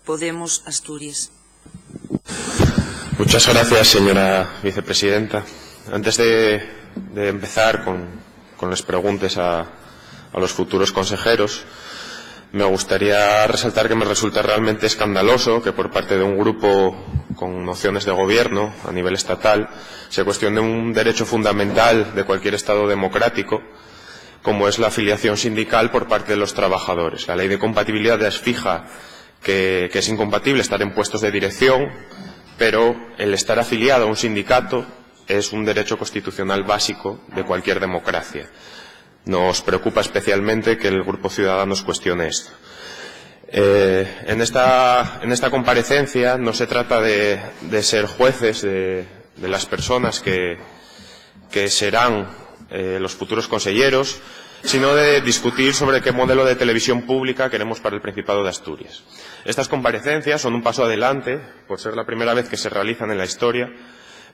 Podemos Asturias. Muchas gracias, señora vicepresidenta. Antes de empezar con las preguntas a los futuros consejeros, me gustaría resaltar que me resulta realmente escandaloso que por parte de un grupo con nociones de gobierno a nivel estatal se cuestione un derecho fundamental de cualquier Estado democrático, como es la afiliación sindical por parte de los trabajadores. La ley de compatibilidades fija que es incompatible estar en puestos de dirección, pero el estar afiliado a un sindicato es un derecho constitucional básico de cualquier democracia. Nos preocupa especialmente que el Grupo Ciudadanos cuestione esto. En esta comparecencia no se trata de ser jueces de las personas que serán los futuros consejeros, sino de discutir sobre qué modelo de televisión pública queremos para el Principado de Asturias. Estas comparecencias son un paso adelante, por ser la primera vez que se realizan en la historia,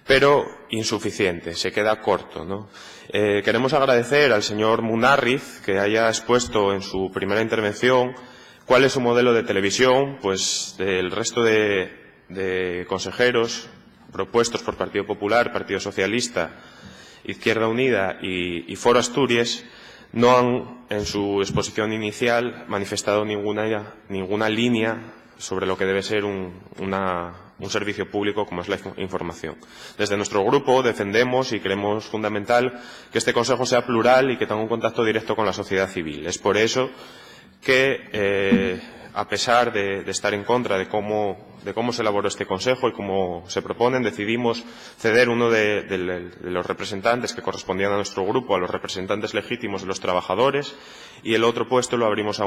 pero insuficiente, se queda corto, ¿no? Queremos agradecer al señor Munarriz que haya expuesto en su primera intervención cuál es su modelo de televisión, pues el resto de consejeros propuestos por Partido Popular, Partido Socialista, Izquierda Unida y Foro Asturias no han, en su exposición inicial, manifestado ninguna línea sobre lo que debe ser un servicio público como es la información. Desde nuestro grupo defendemos y creemos fundamental que este Consejo sea plural y que tenga un contacto directo con la sociedad civil. Es por eso que, a pesar de estar en contra de cómo se elaboró este Consejo y cómo se proponen, decidimos ceder uno de los representantes que correspondían a nuestro grupo a los representantes legítimos de los trabajadores, y el otro puesto lo abrimos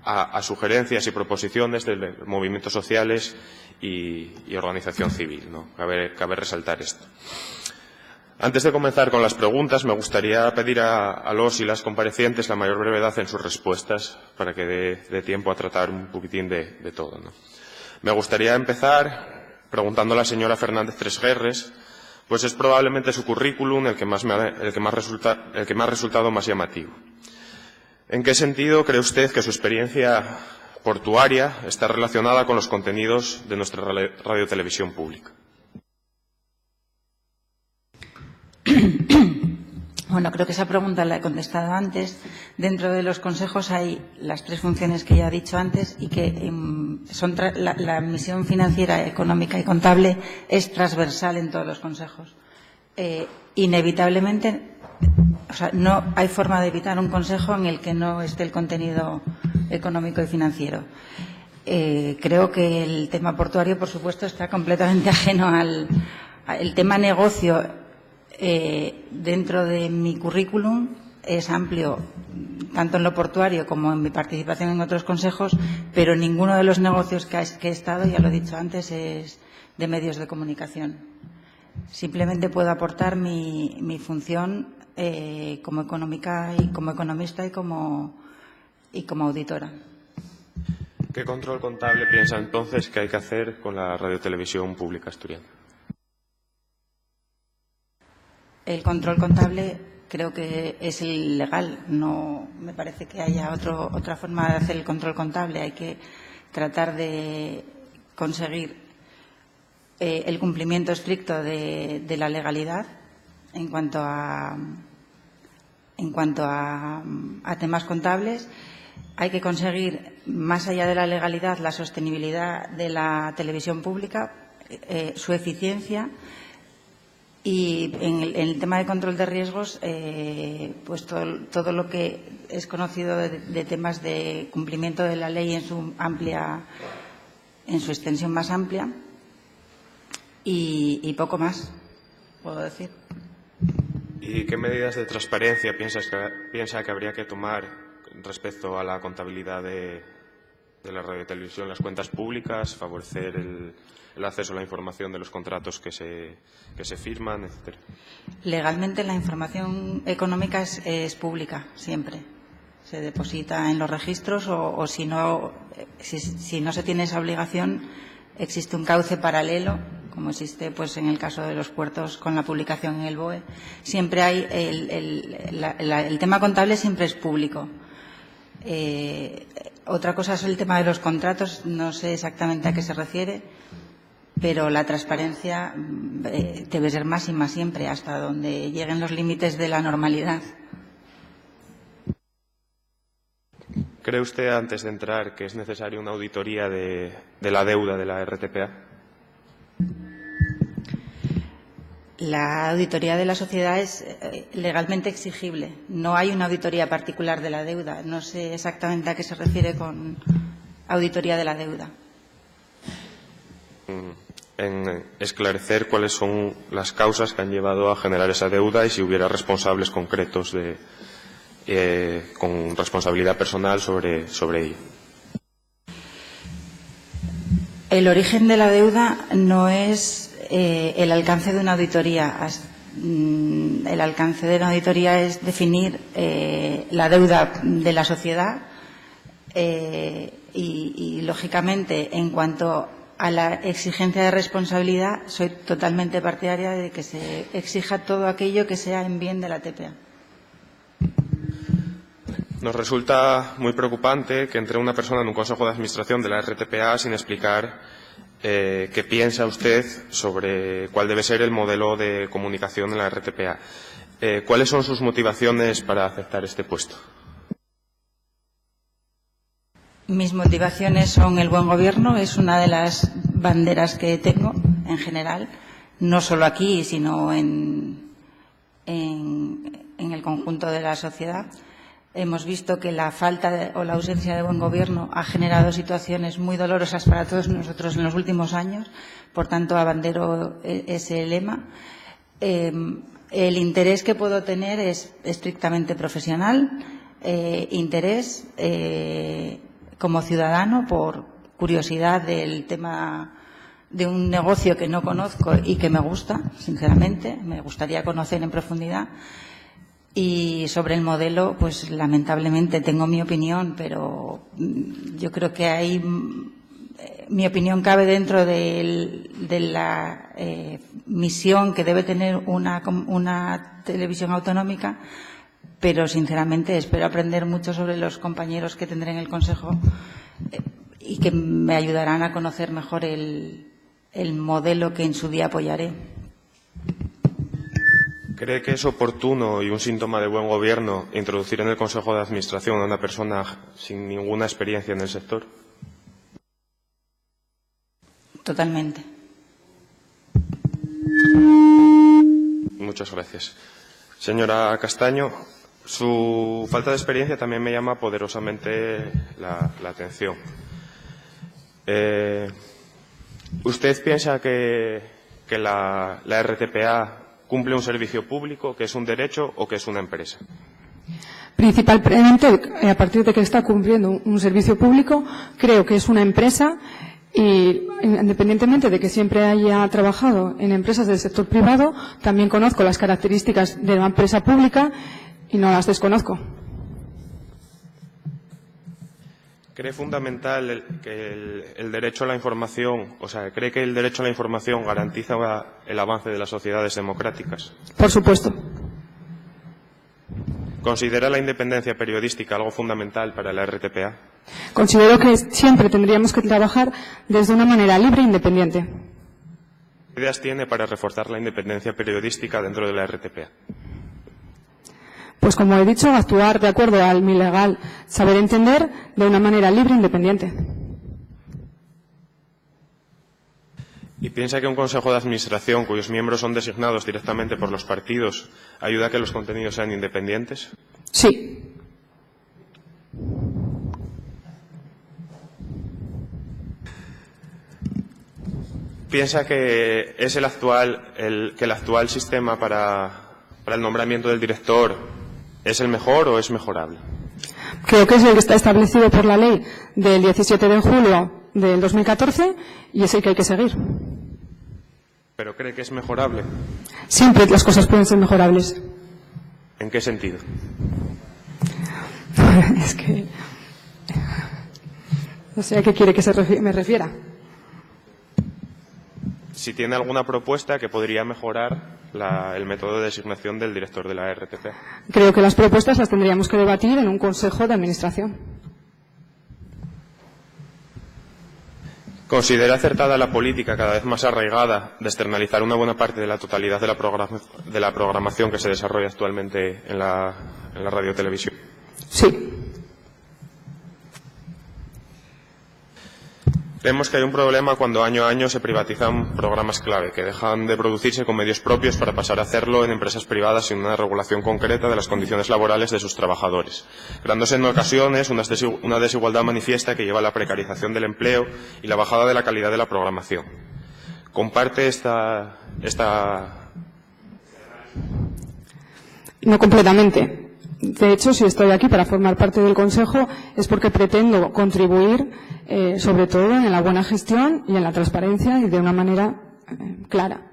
a sugerencias y proposiciones de movimientos sociales y organización civil, ¿no? Cabe resaltar esto. Antes de comenzar con las preguntas, me gustaría pedir a los y las comparecientes la mayor brevedad en sus respuestas para que dé tiempo a tratar un poquitín de todo, ¿no? Me gustaría empezar preguntando a la señora Fernández Tresguerres, pues es probablemente su currículum el que me ha resultado más llamativo. ¿En qué sentido cree usted que su experiencia portuaria está relacionada con los contenidos de nuestra radiotelevisión pública? Bueno, creo que esa pregunta la he contestado antes. Dentro de los consejos hay las tres funciones que ya he dicho antes y que son la misión financiera, económica y contable es transversal en todos los consejos. Inevitablemente, o sea, no hay forma de evitar un consejo en el que no esté el contenido económico y financiero. Creo que el tema portuario, por supuesto, está completamente ajeno al tema negocio. Dentro de mi currículum es amplio, tanto en lo portuario como en mi participación en otros consejos, pero ninguno de los negocios que he estado, ya lo he dicho antes, es de medios de comunicación. Simplemente puedo aportar mi función como económica y como economista y como auditora. ¿Qué control contable piensa entonces que hay que hacer con la radiotelevisión pública asturiana? El control contable creo que es el legal. No me parece que haya otra forma de hacer el control contable. Hay que tratar de conseguir el cumplimiento estricto de la legalidad en cuanto a temas contables. Hay que conseguir, más allá de la legalidad, la sostenibilidad de la televisión pública, su eficiencia. Y en el tema de control de riesgos, pues todo lo que es conocido de temas de cumplimiento de la ley en su extensión más amplia y poco más, puedo decir. ¿Y qué medidas de transparencia piensa que habría que tomar respecto a la contabilidad de la radiotelevisión, las cuentas públicas, favorecer el acceso a la información de los contratos que se firman, etcétera? Legalmente la información económica es pública, siempre. Se deposita en los registros o si no se tiene esa obligación, existe un cauce paralelo, como existe pues en el caso de los puertos con la publicación en el BOE. Siempre hay el tema contable siempre es público. Otra cosa es el tema de los contratos, no sé exactamente a qué se refiere, pero la transparencia debe ser máxima siempre, hasta donde lleguen los límites de la normalidad. ¿Cree usted, antes de entrar, que es necesaria una auditoría de la deuda de la RTPA? La auditoría de la sociedad es legalmente exigible. No hay una auditoría particular de la deuda. No sé exactamente a qué se refiere con auditoría de la deuda. En esclarecer cuáles son las causas que han llevado a generar esa deuda y si hubiera responsables concretos con responsabilidad personal sobre ello. El origen de la deuda no es el alcance de una auditoría. El alcance de una auditoría es definir la deuda de la sociedad y, lógicamente, en cuanto a la exigencia de responsabilidad, soy totalmente partidaria de que se exija todo aquello que sea en bien de la TPA. Nos resulta muy preocupante que entre una persona en un consejo de administración de la RTPA sin explicar qué piensa usted sobre cuál debe ser el modelo de comunicación en la RTPA. ¿Cuáles son sus motivaciones para aceptar este puesto? Mis motivaciones son el buen gobierno, es una de las banderas que tengo en general, no solo aquí, sino en el conjunto de la sociedad. Hemos visto que la falta o la ausencia de buen gobierno ha generado situaciones muy dolorosas para todos nosotros en los últimos años. Por tanto, abandero ese lema. El interés que puedo tener es estrictamente profesional, interés como ciudadano por curiosidad del tema de un negocio que no conozco y que me gusta, sinceramente, me gustaría conocer en profundidad. Y sobre el modelo, pues lamentablemente tengo mi opinión, pero yo creo que mi opinión cabe dentro de la misión que debe tener una televisión autonómica, pero sinceramente espero aprender mucho sobre los compañeros que tendré en el Consejo y que me ayudarán a conocer mejor el modelo que en su día apoyaré. ¿Cree que es oportuno y un síntoma de buen gobierno introducir en el Consejo de Administración a una persona sin ninguna experiencia en el sector? Totalmente. Muchas gracias. Señora Castaño, su falta de experiencia también me llama poderosamente la atención. ¿Usted piensa que la RTPA cumple un servicio público, que es un derecho o que es una empresa? Principalmente, a partir de que está cumpliendo un servicio público, creo que es una empresa y, independientemente de que siempre haya trabajado en empresas del sector privado, también conozco las características de una empresa pública y no las desconozco. ¿Cree fundamental que el derecho a la información, cree que el derecho a la información garantiza el avance de las sociedades democráticas? Por supuesto. ¿Considera la independencia periodística algo fundamental para la RTPA? Considero que siempre tendríamos que trabajar desde una manera libre e independiente. ¿Qué ideas tiene para reforzar la independencia periodística dentro de la RTPA? Pues, como he dicho, actuar de acuerdo al mi legal saber entender de una manera libre e independiente. ¿Y piensa que un consejo de administración cuyos miembros son designados directamente por los partidos ayuda a que los contenidos sean independientes? Sí. ¿Piensa que es el actual sistema para el nombramiento del director es el mejor o es mejorable? Creo que es el que está establecido por la ley del 17 de julio del 2014 y es el que hay que seguir. ¿Pero cree que es mejorable? Siempre las cosas pueden ser mejorables. ¿En qué sentido? Es que no sé a qué quiere que me refiera. Si tiene alguna propuesta que podría mejorar el método de designación del director de la RTP. Creo que las propuestas las tendríamos que debatir en un consejo de administración. ¿Considera acertada la política cada vez más arraigada de externalizar una buena parte de la totalidad de la programación que se desarrolla actualmente en la radio-televisión? Sí. Vemos que hay un problema cuando año a año se privatizan programas clave, que dejan de producirse con medios propios para pasar a hacerlo en empresas privadas sin una regulación concreta de las condiciones laborales de sus trabajadores, creándose en ocasiones una desigualdad manifiesta que lleva a la precarización del empleo y la bajada de la calidad de la programación. ¿Comparte esta...? No completamente. De hecho, si estoy aquí para formar parte del Consejo es porque pretendo contribuir sobre todo en la buena gestión y en la transparencia y de una manera clara.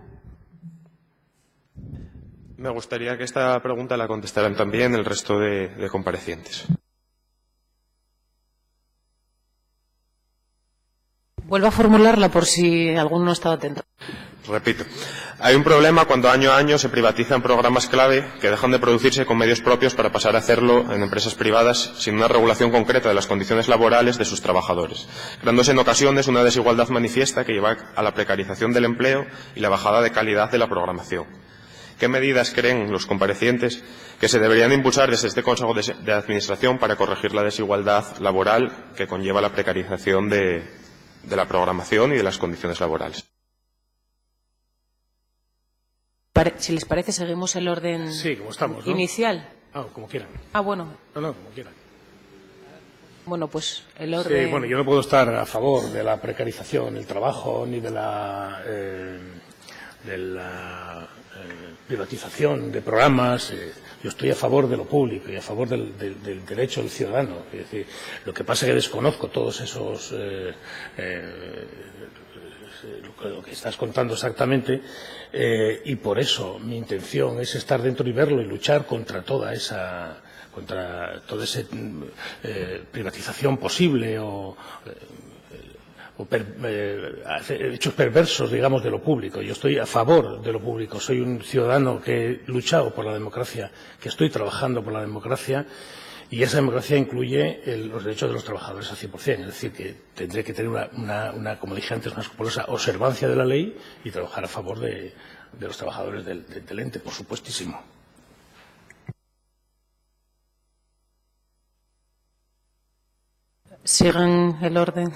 Me gustaría que esta pregunta la contestaran también el resto de comparecientes. Vuelvo a formularla por si alguno no estaba atento. Repito, hay un problema cuando año a año se privatizan programas clave que dejan de producirse con medios propios para pasar a hacerlo en empresas privadas sin una regulación concreta de las condiciones laborales de sus trabajadores, creándose en ocasiones una desigualdad manifiesta que lleva a la precarización del empleo y la bajada de calidad de la programación. ¿Qué medidas creen los comparecientes que se deberían impulsar desde este Consejo de Administración para corregir la desigualdad laboral que conlleva la precarización de la programación y de las condiciones laborales? Si les parece, seguimos el orden como estamos, ¿no? Inicial. Como quieran. Bueno. No, como quieran. Bueno, pues el orden... Sí, bueno, yo no puedo estar a favor de la precarización del trabajo ni de la privatización de programas. Yo estoy a favor de lo público y a favor del derecho del ciudadano. Es decir, lo que pasa es que desconozco todos esos... lo que estás contando exactamente, y por eso mi intención es estar dentro y verlo y luchar contra toda esa privatización posible o hechos perversos, digamos, de lo público. Yo estoy a favor de lo público. Soy un ciudadano que he luchado por la democracia, que estoy trabajando por la democracia. Y esa democracia incluye los derechos de los trabajadores al 100%. Es decir, que tendré que tener una, como dije antes, una escrupulosa observancia de la ley y trabajar a favor de los trabajadores del ente, por supuestísimo. Sigan el orden.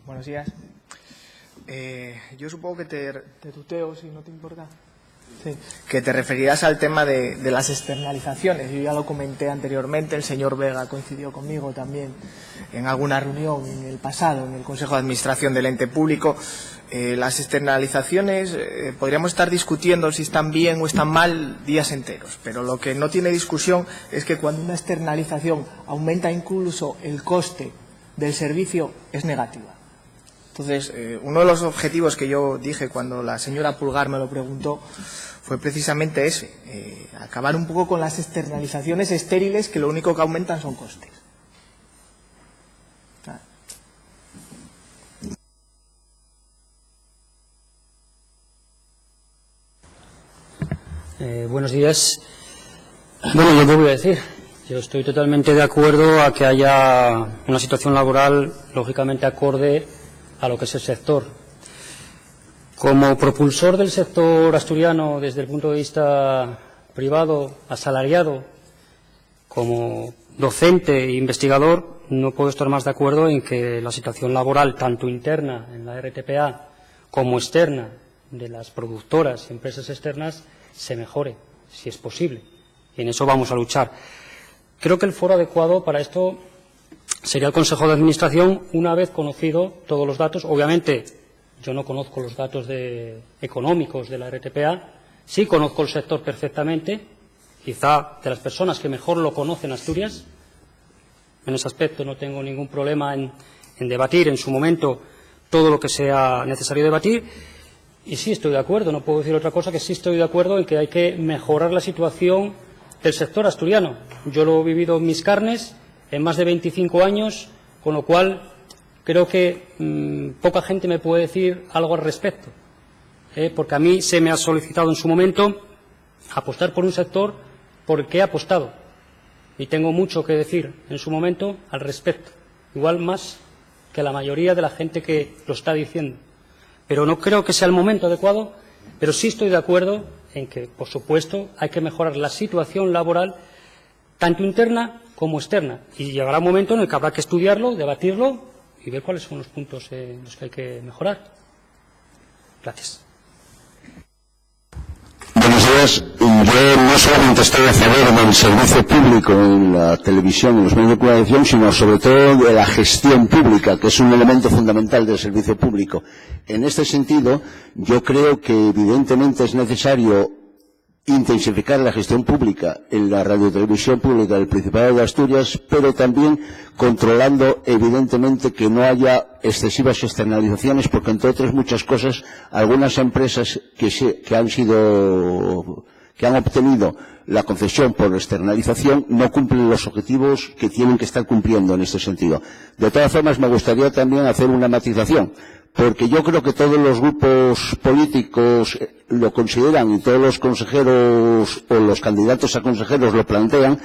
Buenos días. Yo supongo que te tuteo, si no te importa. Sí, que te referirás al tema de las externalizaciones. Yo ya lo comenté anteriormente, el señor Vega coincidió conmigo también en alguna reunión en el pasado, en el Consejo de Administración del ente público. Las externalizaciones podríamos estar discutiendo si están bien o están mal días enteros, pero lo que no tiene discusión es que cuando una externalización aumenta incluso el coste del servicio es negativa. Entonces, uno de los objetivos que yo dije cuando la señora Pulgar me lo preguntó fue precisamente ese, acabar un poco con las externalizaciones estériles que lo único que aumentan son costes. Buenos días. Bueno, yo qué voy a decir. Yo estoy totalmente de acuerdo a que haya una situación laboral lógicamente acorde a lo que es el sector. Como propulsor del sector asturiano desde el punto de vista privado, asalariado, como docente e investigador, no puedo estar más de acuerdo en que la situación laboral, tanto interna en la RTPA como externa de las productoras y empresas externas, se mejore, si es posible. Y en eso vamos a luchar. Creo que el foro adecuado para esto sería el Consejo de Administración, una vez conocido todos los datos. Obviamente, yo no conozco los datos económicos de la RTPA, sí conozco el sector perfectamente, quizá de las personas que mejor lo conocen Asturias. En ese aspecto no tengo ningún problema en debatir en su momento todo lo que sea necesario debatir. Y sí estoy de acuerdo, no puedo decir otra cosa que sí estoy de acuerdo en que hay que mejorar la situación del sector asturiano. Yo lo he vivido en mis carnes en más de 25 años, con lo cual creo que poca gente me puede decir algo al respecto, porque a mí se me ha solicitado en su momento apostar por un sector por el que he apostado y tengo mucho que decir en su momento al respecto, igual más que la mayoría de la gente que lo está diciendo. Pero no creo que sea el momento adecuado, pero sí estoy de acuerdo en que, por supuesto, hay que mejorar la situación laboral, tanto interna como externa. Y llegará un momento en el que habrá que estudiarlo, debatirlo y ver cuáles son los puntos en los que hay que mejorar. Gracias. Buenos días. Yo no solamente estoy a favor del servicio público en la televisión, en los medios de comunicación, sino sobre todo de la gestión pública, que es un elemento fundamental del servicio público. En este sentido, yo creo que evidentemente es necesario intensificar la gestión pública en la radiotelevisión pública del Principado de Asturias, pero también controlando evidentemente que no haya excesivas externalizaciones, porque entre otras muchas cosas, algunas empresas que han obtenido la concesión por externalización no cumplen los objetivos que tienen que estar cumpliendo en este sentido. De todas formas, me gustaría también hacer una matización, porque yo creo que todos los grupos políticos lo consideran y todos los consejeros o los candidatos a consejeros lo plantean.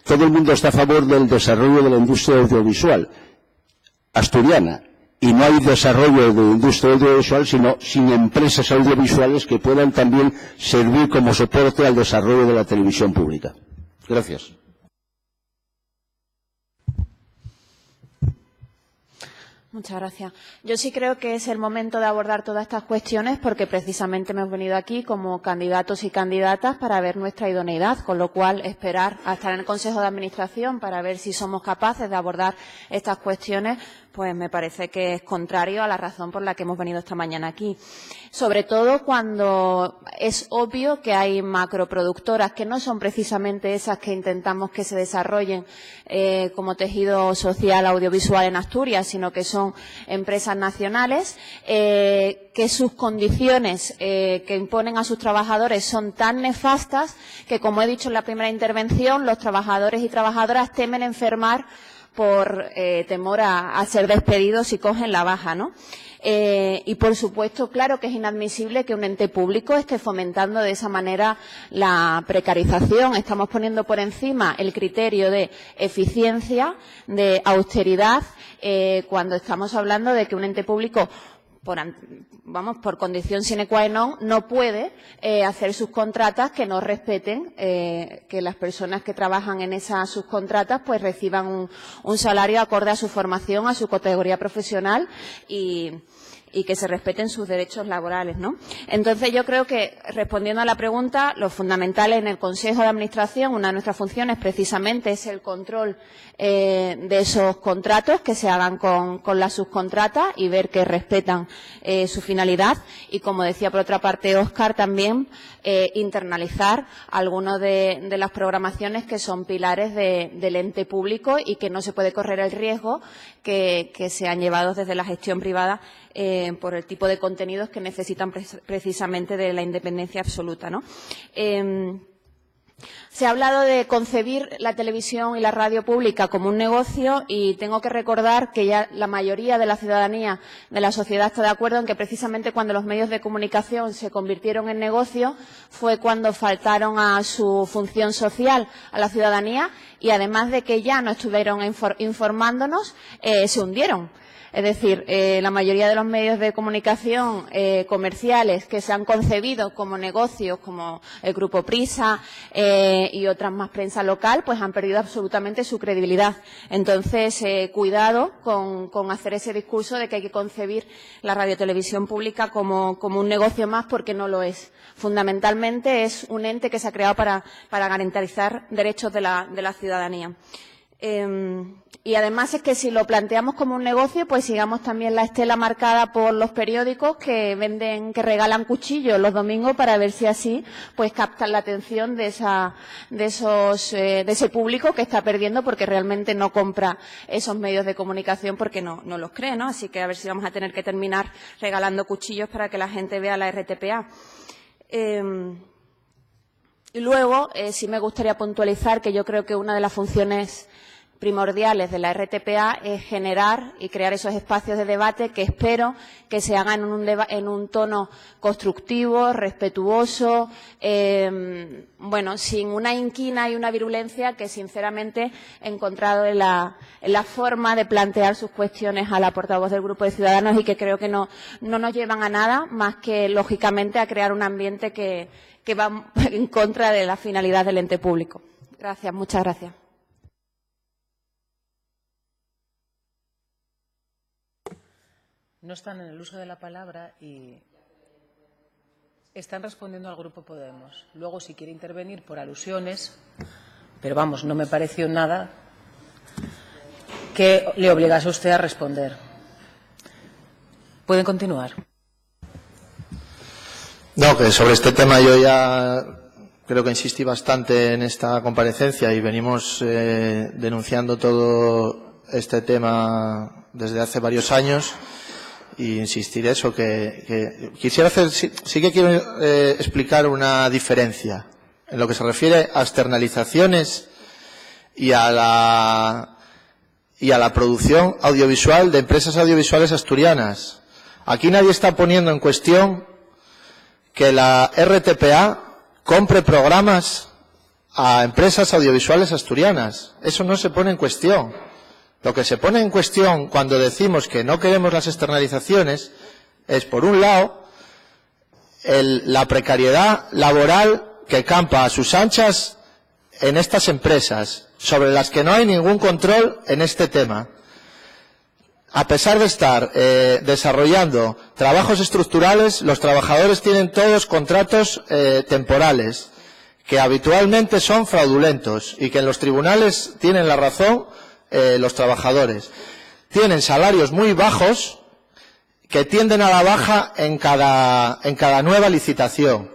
Todo el mundo está a favor del desarrollo de la industria audiovisual asturiana, y no hay desarrollo de industria audiovisual sino sin empresas audiovisuales que puedan también servir como soporte al desarrollo de la televisión pública. Gracias. Muchas gracias. Yo sí creo que es el momento de abordar todas estas cuestiones porque precisamente hemos venido aquí como candidatos y candidatas para ver nuestra idoneidad, con lo cual esperar a estar en el Consejo de Administración para ver si somos capaces de abordar estas cuestiones, pues me parece que es contrario a la razón por la que hemos venido esta mañana aquí. Sobre todo cuando es obvio que hay macroproductoras que no son precisamente esas que intentamos que se desarrollen como tejido social audiovisual en Asturias, sino que son empresas nacionales, que sus condiciones que imponen a sus trabajadores son tan nefastas que, como he dicho en la primera intervención, los trabajadores y trabajadoras temen enfermar por temor a ser despedidos si cogen la baja, ¿no? Y, por supuesto, claro que es inadmisible que un ente público esté fomentando de esa manera la precarización. Estamos poniendo por encima el criterio de eficiencia, de austeridad, cuando estamos hablando de que un ente público por condición sine qua non, no puede hacer subcontratas que no respeten que las personas que trabajan en esas subcontratas pues reciban un salario acorde a su formación, a su categoría profesional y que se respeten sus derechos laborales, ¿no? Entonces, yo creo que, respondiendo a la pregunta, lo fundamental en el Consejo de Administración, una de nuestras funciones precisamente es el control de esos contratos que se hagan con las subcontratas y ver que respetan su finalidad. Y, como decía por otra parte Óscar, también internalizar algunas de las programaciones que son pilares del ente público y que no se puede correr el riesgo que sean llevados desde la gestión privada por el tipo de contenidos que necesitan precisamente de la independencia absoluta, ¿no? Se ha hablado de concebir la televisión y la radio pública como un negocio y tengo que recordar que ya la mayoría de la ciudadanía, de la sociedad, está de acuerdo en que precisamente cuando los medios de comunicación se convirtieron en negocio fue cuando faltaron a su función social a la ciudadanía y además de que ya no estuvieron informándonos, se hundieron. Es decir, la mayoría de los medios de comunicación comerciales que se han concebido como negocios, como el Grupo Prisa y otras más prensa local, pues han perdido absolutamente su credibilidad. Entonces, cuidado con hacer ese discurso de que hay que concebir la radiotelevisión pública como un negocio más, porque no lo es. Fundamentalmente es un ente que se ha creado para garantizar derechos de la ciudadanía. Y además es que si lo planteamos como un negocio, pues sigamos también la estela marcada por los periódicos que regalan cuchillos los domingos para ver si así pues captan la atención de ese público que está perdiendo porque realmente no compra esos medios de comunicación porque no los cree, ¿no? Así que a ver si vamos a tener que terminar regalando cuchillos para que la gente vea la RTPA. Y luego sí me gustaría puntualizar que yo creo que una de las funciones primordiales de la RTPA es generar y crear esos espacios de debate que espero que se hagan en un tono constructivo, respetuoso, bueno, sin una inquina y una virulencia que sinceramente he encontrado en la forma de plantear sus cuestiones a la portavoz del Grupo de Ciudadanos y que creo que no nos llevan a nada más que, lógicamente, a crear un ambiente que va en contra de la finalidad del ente público. Gracias, muchas gracias. No están en el uso de la palabra y están respondiendo al Grupo Podemos. Luego, si quiere intervenir por alusiones, pero vamos, no me pareció nada que le obligase a usted a responder. Pueden continuar. No, que sobre este tema yo ya creo que insistí bastante en esta comparecencia y venimos denunciando todo este tema desde hace varios años. Y insistir eso, que quisiera hacer, sí que quiero explicar una diferencia en lo que se refiere a externalizaciones y a la producción audiovisual de empresas audiovisuales asturianas. Aquí nadie está poniendo en cuestión que la RTPA compre programas a empresas audiovisuales asturianas. Eso no se pone en cuestión. Lo que se pone en cuestión cuando decimos que no queremos las externalizaciones es, por un lado, la precariedad laboral que campa a sus anchas en estas empresas, sobre las que no hay ningún control en este tema. A pesar de estar desarrollando trabajos estructurales, los trabajadores tienen todos contratos temporales, que habitualmente son fraudulentos y que en los tribunales tienen la razón los trabajadores. Tienen salarios muy bajos que tienden a la baja en cada nueva licitación.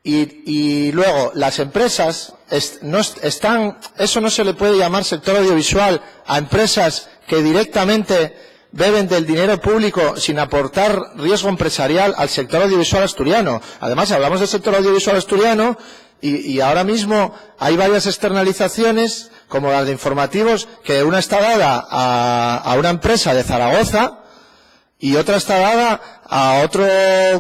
Y luego, las empresas eso no se le puede llamar sector audiovisual a empresas que directamente beben del dinero público sin aportar riesgo empresarial al sector audiovisual asturiano. Además, hablamos del sector audiovisual asturiano y ahora mismo hay varias externalizaciones, como las de informativos, que una está dada a una empresa de Zaragoza y otra está dada a otro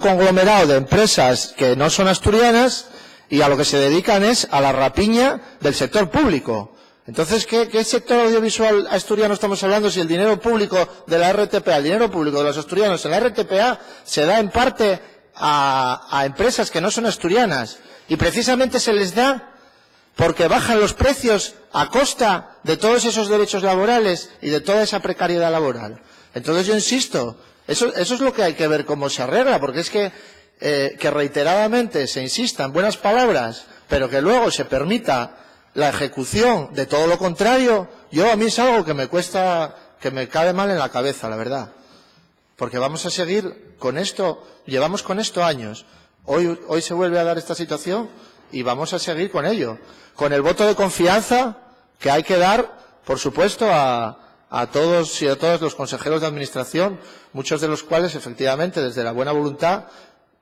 conglomerado de empresas que no son asturianas y a lo que se dedican es a la rapiña del sector público. Entonces, ¿qué sector audiovisual asturiano estamos hablando si el dinero público de la RTPA, el dinero público de los asturianos en la RTPA se da en parte a empresas que no son asturianas? Y precisamente se les da porque bajan los precios a costa de todos esos derechos laborales y de toda esa precariedad laboral. Entonces yo insisto, eso es lo que hay que ver cómo se arregla, porque es que reiteradamente se insista en buenas palabras, pero que luego se permita la ejecución de todo lo contrario, a mí es algo que me cuesta, que me cae mal en la cabeza, la verdad. Porque vamos a seguir con esto, llevamos con esto años. Hoy se vuelve a dar esta situación y vamos a seguir con ello. Con el voto de confianza que hay que dar, por supuesto, a todos y a todas los consejeros de administración, muchos de los cuales, efectivamente, desde la buena voluntad,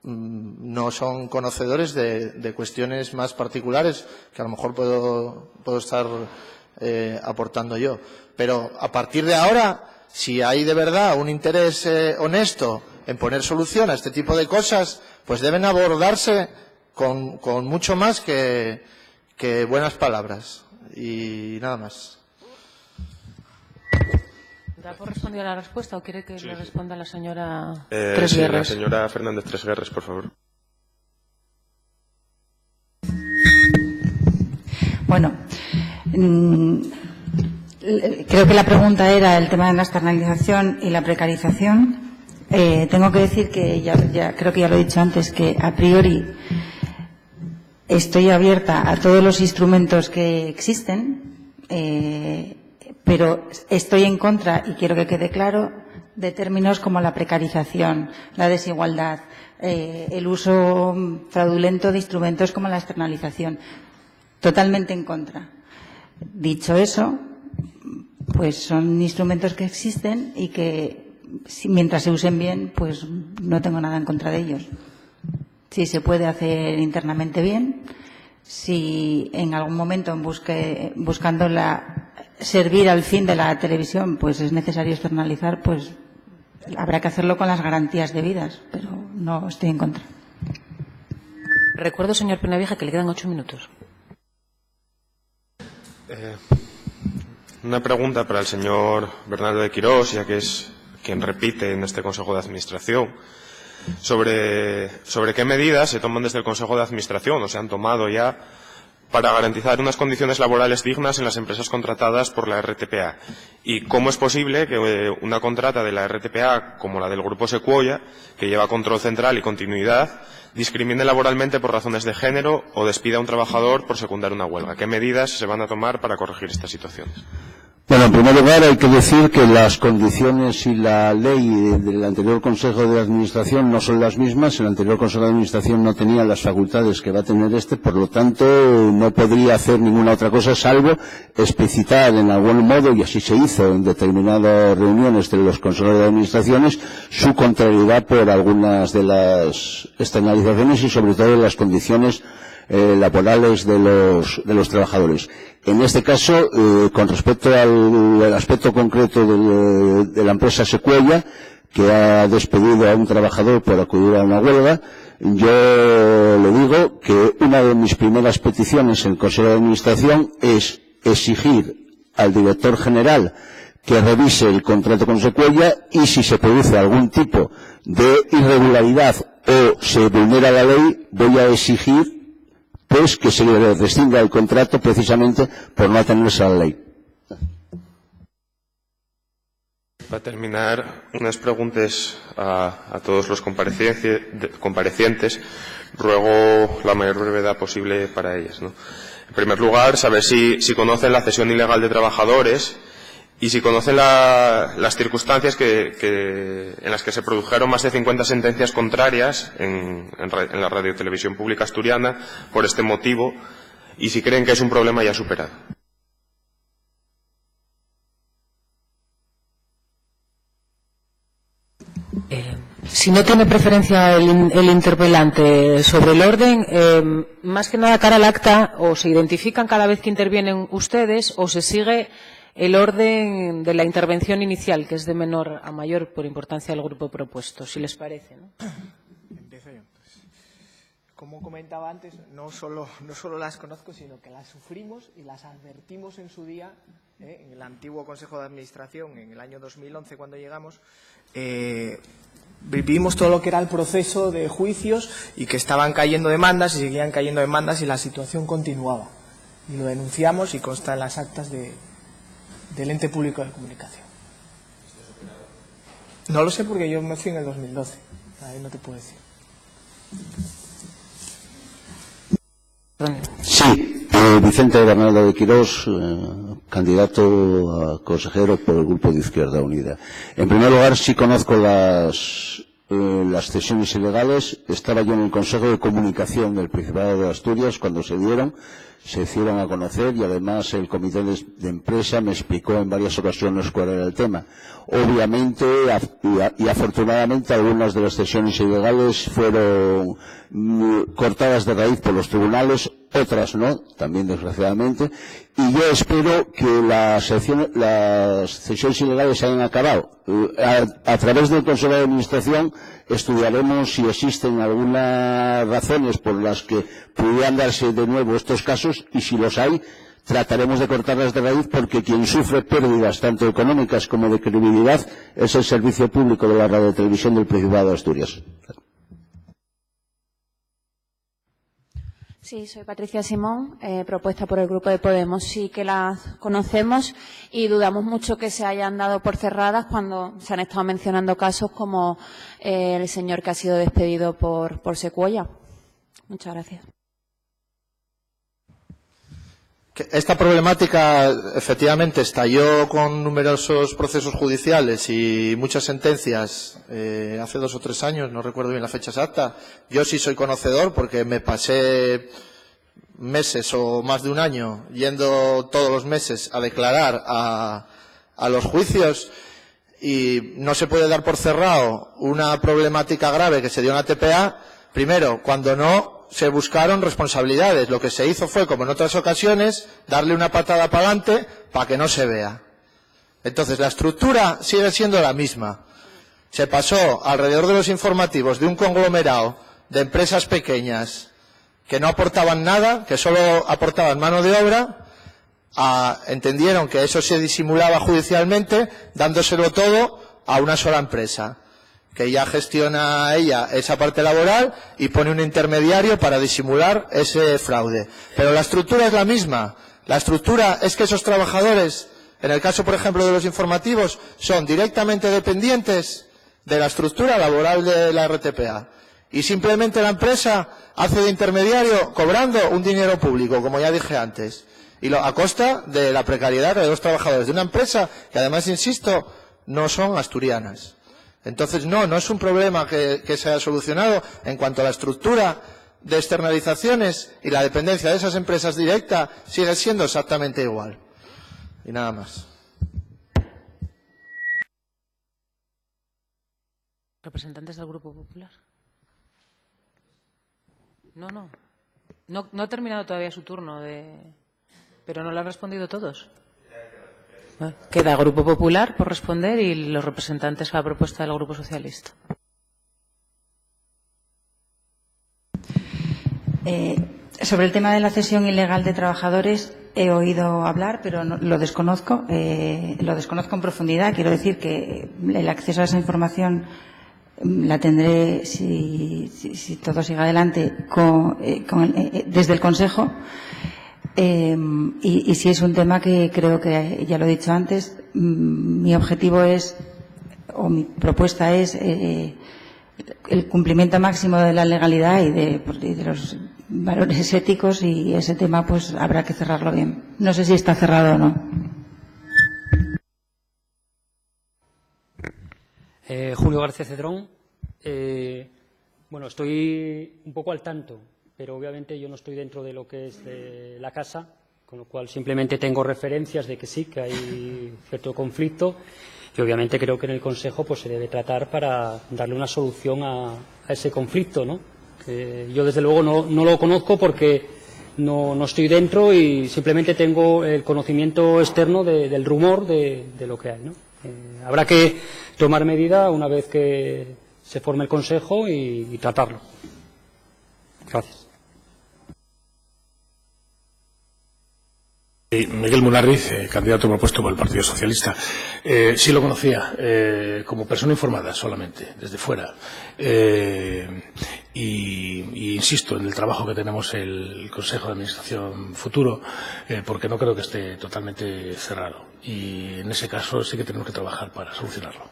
no son conocedores de cuestiones más particulares que a lo mejor puedo estar aportando yo. Pero a partir de ahora, si hay de verdad un interés honesto en poner solución a este tipo de cosas, pues deben abordarse con mucho más que buenas palabras. Y nada más. ¿Da por responder a la respuesta o quiere que le responda la señora Tresguerres? Sí, la señora Fernández Tresguerres, por favor. Bueno, creo que la pregunta era el tema de la externalización y la precarización. Tengo que decir que creo que ya lo he dicho antes, que a priori estoy abierta a todos los instrumentos que existen, pero estoy en contra, y quiero que quede claro, de términos como la precarización, la desigualdad, el uso fraudulento de instrumentos como la externalización. Totalmente en contra. Dicho eso, pues son instrumentos que existen y que mientras se usen bien, pues no tengo nada en contra de ellos. Si se puede hacer internamente bien, si en algún momento buscando servir al fin de la televisión, pues es necesario externalizar, pues habrá que hacerlo con las garantías debidas, pero no estoy en contra. Recuerdo, señor Penavieja, que le quedan 8 minutos. Una pregunta para el señor Bernardo de Quirós, ya que es quien repite en este Consejo de Administración, sobre qué medidas se toman desde el Consejo de Administración o se han tomado ya para garantizar unas condiciones laborales dignas en las empresas contratadas por la RTPA. Y cómo es posible que una contrata de la RTPA, como la del Grupo Sequoia, que lleva control central y continuidad, discrimine laboralmente por razones de género o despida a un trabajador por secundar una huelga. ¿Qué medidas se van a tomar para corregir estas situaciones? Bueno, en primer lugar hay que decir que las condiciones y la ley del anterior Consejo de Administración no son las mismas. El anterior Consejo de Administración no tenía las facultades que va a tener este, por lo tanto no podría hacer ninguna otra cosa salvo explicitar en algún modo, y así se hizo en determinadas reuniones de los consejos de administraciones, su contrariedad por algunas de las externalizaciones y sobre todo las condiciones laborales de los trabajadores. En este caso, con respecto al aspecto concreto de la empresa Sequoia, que ha despedido a un trabajador por acudir a una huelga, yo le digo que una de mis primeras peticiones en el Consejo de Administración es exigir al director general que revise el contrato con Sequoia y si se produce algún tipo de irregularidad o se vulnera la ley, voy a exigir pues que se le rescinda el contrato precisamente por no atenerse a la ley. Para terminar, unas preguntas a todos los comparecientes. Ruego la mayor brevedad posible para ellas, ¿no? En primer lugar, saber si conocen la cesión ilegal de trabajadores y si conocen las circunstancias en las que se produjeron más de 50 sentencias contrarias en la radiotelevisión pública asturiana por este motivo, y si creen que es un problema ya superado. Si no tiene preferencia el interpelante sobre el orden, más que nada cara al acta, o se identifican cada vez que intervienen ustedes o se sigue el orden de la intervención inicial, que es de menor a mayor por importancia del grupo propuesto, si les parece, ¿no? Empiezo yo. Como comentaba antes, no solo las conozco, sino que las sufrimos y las advertimos en su día, en el antiguo Consejo de Administración, en el año 2011, cuando llegamos. Vivimos todo lo que era el proceso de juicios y que estaban cayendo demandas y seguían cayendo demandas y la situación continuaba. Y lo denunciamos y consta en las actas del ente público de comunicación. No lo sé porque yo me fui en el 2012. Ahí no te puedo decir. Sí, Vicente Bernardo de Quirós, candidato a consejero por el Grupo de Izquierda Unida. En primer lugar, sí conozco las cesiones ilegales. Estaba yo en el Consejo de Comunicación del Principado de Asturias cuando se hicieron a conocer, y además el comité de empresa me explicó en varias ocasiones cuál era el tema. Obviamente y afortunadamente algunas de las cesiones ilegales fueron cortadas de raíz por los tribunales, otras no, también desgraciadamente, y yo espero que las cesiones ilegales se hayan acabado. A través del Consejo de Administración estudiaremos si existen algunas razones por las que pudieran darse de nuevo estos casos, y si los hay, trataremos de cortarlas de raíz, porque quien sufre pérdidas tanto económicas como de credibilidad es el servicio público de la radiotelevisión del Principado de Asturias. Sí, soy Patricia Simón, propuesta por el Grupo de Podemos. Sí que las conocemos y dudamos mucho que se hayan dado por cerradas cuando se han estado mencionando casos como el señor que ha sido despedido por Sequoia. Muchas gracias. Esta problemática efectivamente estalló con numerosos procesos judiciales y muchas sentencias hace 2 o 3 años, no recuerdo bien la fecha exacta. Yo sí soy conocedor porque me pasé meses o más de un año yendo todos los meses a declarar a los juicios, y no se puede dar por cerrado una problemática grave que se dio en la TPA, primero, cuando no se buscaron responsabilidades. Lo que se hizo fue, como en otras ocasiones, darle una patada para adelante para que no se vea. Entonces, la estructura sigue siendo la misma. Se pasó alrededor de los informativos de un conglomerado de empresas pequeñas que no aportaban nada, que solo aportaban mano de obra, entendieron que eso se disimulaba judicialmente, dándoselo todo a una sola empresa, que ya gestiona ella esa parte laboral y pone un intermediario para disimular ese fraude. Pero la estructura es la misma. La estructura es que esos trabajadores, en el caso, por ejemplo, de los informativos, son directamente dependientes de la estructura laboral de la RTPA. Y simplemente la empresa hace de intermediario cobrando un dinero público, como ya dije antes, y a costa de la precariedad de los trabajadores de una empresa que, además, insisto, no son asturianas. Entonces, no es un problema que se ha solucionado en cuanto a la estructura de externalizaciones, y la dependencia de esas empresas directa sigue siendo exactamente igual. Y nada más. ¿Representantes del Grupo Popular? No ha terminado todavía su turno, pero no le han respondido todos. Queda Grupo Popular por responder y los representantes a la propuesta del Grupo Socialista. Sobre el tema de la cesión ilegal de trabajadores he oído hablar, pero lo desconozco en profundidad. Quiero decir que el acceso a esa información la tendré, si todo sigue adelante, desde el Consejo. Y si es un tema que creo que ya lo he dicho antes, mi objetivo mi propuesta es el cumplimiento máximo de la legalidad y de los valores éticos, y ese tema pues habrá que cerrarlo bien. No sé si está cerrado o no. Julio García Cedrón. Bueno, estoy un poco al tanto, pero obviamente yo no estoy dentro de lo que es de la casa, con lo cual simplemente tengo referencias de que sí, que hay cierto conflicto, y obviamente creo que en el Consejo pues se debe tratar para darle una solución a ese conflicto, ¿no? Yo desde luego no lo conozco porque no estoy dentro y simplemente tengo el conocimiento externo del rumor de lo que hay, ¿no? Habrá que tomar medida una vez que se forme el Consejo y tratarlo. Gracias. Miguel Munarriz, candidato propuesto por el Partido Socialista. Sí lo conocía, como persona informada solamente, desde fuera. Y insisto en el trabajo que tenemos el Consejo de Administración futuro, porque no creo que esté totalmente cerrado. Y en ese caso sí que tenemos que trabajar para solucionarlo.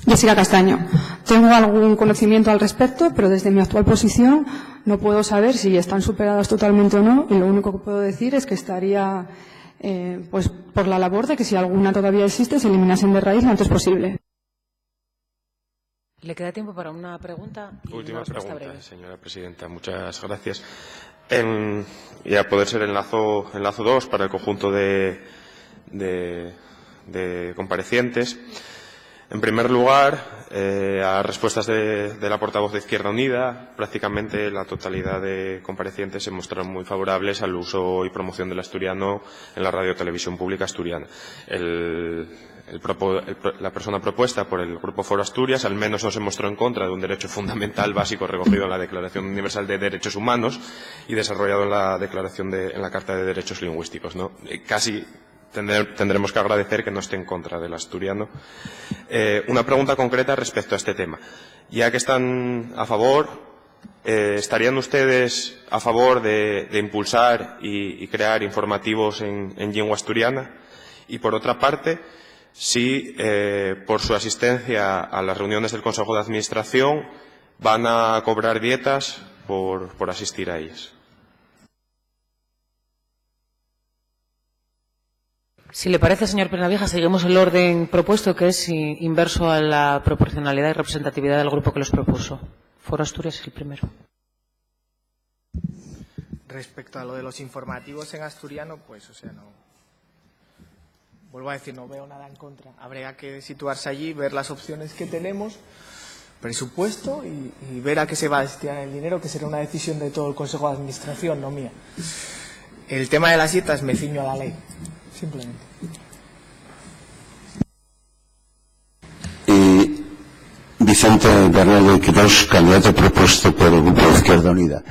Jessica Castaño. Tengo algún conocimiento al respecto, pero desde mi actual posición no puedo saber si están superadas totalmente o no, y lo único que puedo decir es que estaría pues por la labor de que, si alguna todavía existe, se eliminasen de raíz lo antes posible. ¿Le queda tiempo para una pregunta? Última pregunta, señora presidenta. Muchas gracias. Y a poder ser enlazo 2 para el conjunto de comparecientes. En primer lugar, a respuestas de la portavoz de Izquierda Unida, prácticamente la totalidad de comparecientes se mostraron muy favorables al uso y promoción del asturiano en la radio televisión pública asturiana. La persona propuesta por el Grupo Foro Asturias al menos no se mostró en contra de un derecho fundamental básico recogido en la Declaración Universal de Derechos Humanos y desarrollado en la Carta de Derechos Lingüísticos, ¿no? Casi tendremos que agradecer que no esté en contra del asturiano. Una pregunta concreta respecto a este tema. Ya que están a favor, ¿estarían ustedes a favor de impulsar y crear informativos en lengua asturiana? Y, por otra parte, si por su asistencia a las reuniones del Consejo de Administración van a cobrar dietas por asistir a ellas. Si le parece, señor Penavieja, seguimos el orden propuesto, que es inverso a la proporcionalidad y representatividad del grupo que los propuso. Foro Asturias es el primero. Respecto a lo de los informativos en asturiano, pues, no. Vuelvo a decir, no veo nada en contra. Habría que situarse allí, ver las opciones que tenemos, presupuesto y ver a qué se va a destinar el dinero, que será una decisión de todo el Consejo de Administración, no mía. El tema de las dietas me ciño a la ley, simplemente. Vicente Bernardo Quirós, candidato propuesto por el Grupo de Izquierda Unida.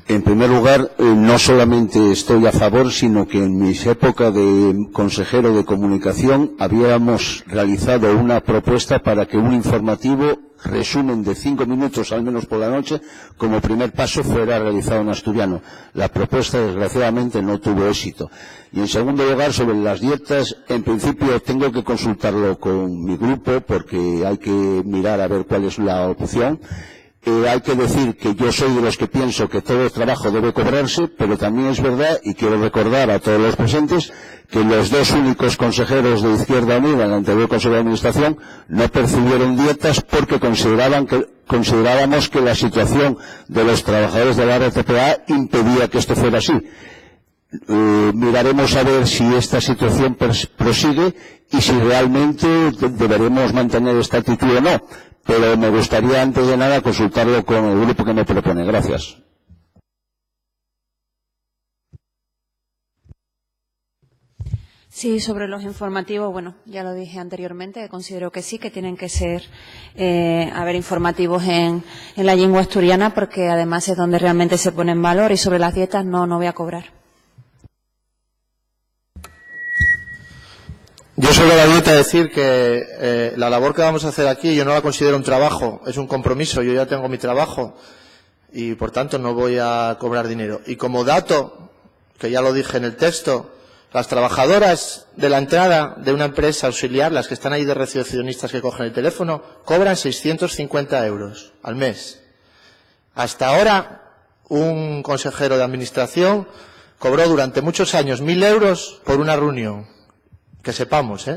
En primer lugar, no solamente estoy a favor, sino que en mi época de consejero de comunicación habíamos realizado una propuesta para que un informativo, resumen de 5 minutos al menos por la noche, como primer paso fuera realizado en asturiano. La propuesta desgraciadamente no tuvo éxito. Y en segundo lugar, sobre las dietas, en principio tengo que consultarlo con mi grupo porque hay que mirar a ver cuál es la opción. Hay que decir que yo soy de los que pienso que todo el trabajo debe cobrarse, pero también es verdad, y quiero recordar a todos los presentes, que los dos únicos consejeros de Izquierda Unida en el anterior Consejo de Administración no percibieron dietas porque considerábamos que la situación de los trabajadores de la RTPA impedía que esto fuera así. Miraremos a ver si esta situación prosigue y si realmente deberemos mantener esta actitud o no. Pero me gustaría, antes de nada, consultarlo con el grupo que me propone. Gracias. Sí, sobre los informativos, bueno, ya lo dije anteriormente, considero que sí, que tienen que ser, haber informativos en la lengua asturiana, porque además es donde realmente se pone en valor, y sobre las dietas no voy a cobrar. Yo sobre la dieta decir que la labor que vamos a hacer aquí yo no la considero un trabajo, es un compromiso. Yo ya tengo mi trabajo y por tanto no voy a cobrar dinero. Y como dato, que ya lo dije en el texto, las trabajadoras de la entrada de una empresa auxiliar, las que están ahí de recepcionistas que cogen el teléfono, cobran 650 euros al mes. Hasta ahora, un consejero de administración cobró durante muchos años 1.000 euros por una reunión. Que sepamos,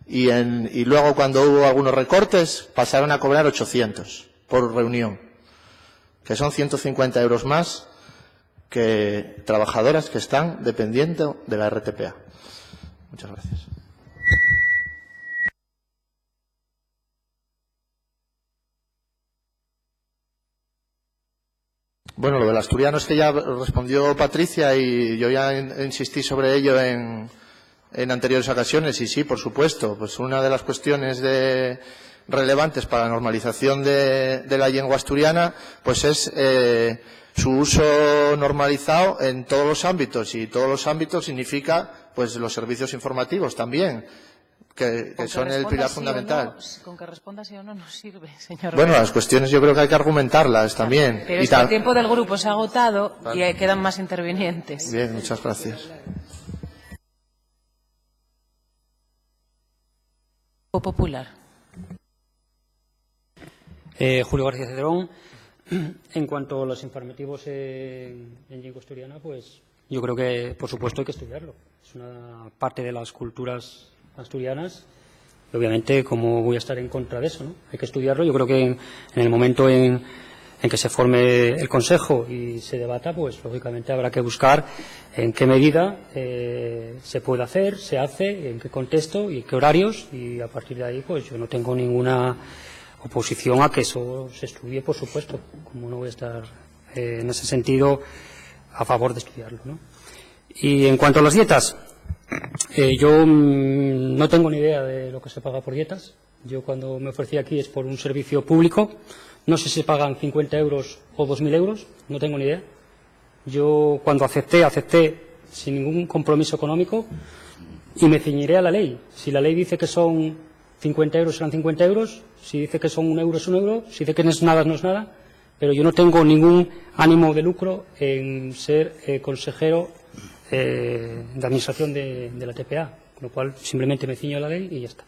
y luego cuando hubo algunos recortes pasaron a cobrar 800 por reunión, que son 150 euros más que trabajadoras que están dependiendo de la RTPA. Muchas gracias. Bueno, lo del asturiano es que ya respondió Patricia y yo ya insistí sobre ello en anteriores ocasiones, y sí, por supuesto, pues una de las cuestiones relevantes para la normalización de la lengua asturiana pues es su uso normalizado en todos los ámbitos, y todos los ámbitos significa pues los servicios informativos también, que son el pilar fundamental. Con que responda sí o no nos sirve, señor. Bueno, las cuestiones yo creo que hay que argumentarlas también. Pero es que el tiempo del grupo se ha agotado y quedan más intervinientes. Bien, muchas gracias. Popular. Julio García Cedrón. En cuanto a los informativos en lengua asturiana, pues yo creo que, por supuesto, hay que estudiarlo. Es una parte de las culturas asturianas. Y obviamente, ¿cómo voy a estar en contra de eso, no? Hay que estudiarlo. Yo creo que en el momento en que se forme el Consejo y se debata, pues lógicamente habrá que buscar en qué medida se puede hacer, se hace, en qué contexto y qué horarios, y a partir de ahí pues yo no tengo ninguna oposición a que eso se estudie, por supuesto, como no voy a estar en ese sentido a favor de estudiarlo, ¿no? Y en cuanto a las dietas, yo no tengo ni idea de lo que se paga por dietas. Yo cuando me ofrecí aquí es por un servicio público. No sé si se pagan 50 euros o 2.000 euros, no tengo ni idea. Yo cuando acepté sin ningún compromiso económico y me ceñiré a la ley. Si la ley dice que son 50 euros, serán 50 euros. Si dice que son 1 euro, es 1 euro. Si dice que no es nada, no es nada. Pero yo no tengo ningún ánimo de lucro en ser consejero de administración de la TPA. Con lo cual simplemente me ciño a la ley y ya está.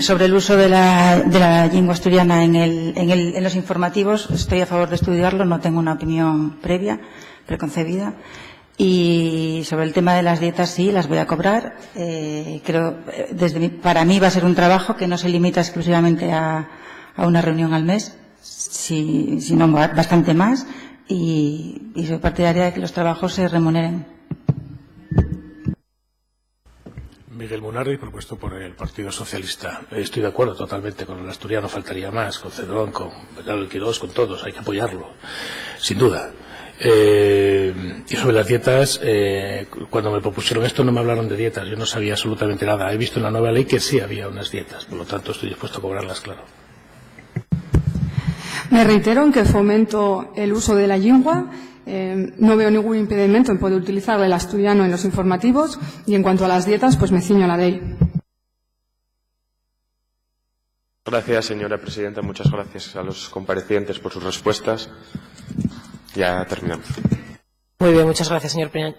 Sobre el uso de la lengua asturiana en los informativos, estoy a favor de estudiarlo, no tengo una opinión previa, preconcebida. Y sobre el tema de las dietas, sí, las voy a cobrar. Para mí va a ser un trabajo que no se limita exclusivamente a una reunión al mes, sino bastante más, y soy partidaria de que los trabajos se remuneren. Miguel Munarri, propuesto por el Partido Socialista. Estoy de acuerdo totalmente con el asturiano, faltaría más, con Cedrón, con Bernardo del Quirós, con todos, hay que apoyarlo, sin duda. Y sobre las dietas, cuando me propusieron esto no me hablaron de dietas, yo no sabía absolutamente nada. He visto en la nueva ley que sí había unas dietas, por lo tanto estoy dispuesto a cobrarlas, claro. Me reitero en que fomento el uso de la lingua. No veo ningún impedimento en poder utilizar el asturiano en los informativos y en cuanto a las dietas, pues me ciño a la ley. Gracias, señora presidenta. Muchas gracias a los comparecientes por sus respuestas. Ya terminamos. Muy bien, muchas gracias, señor Peña.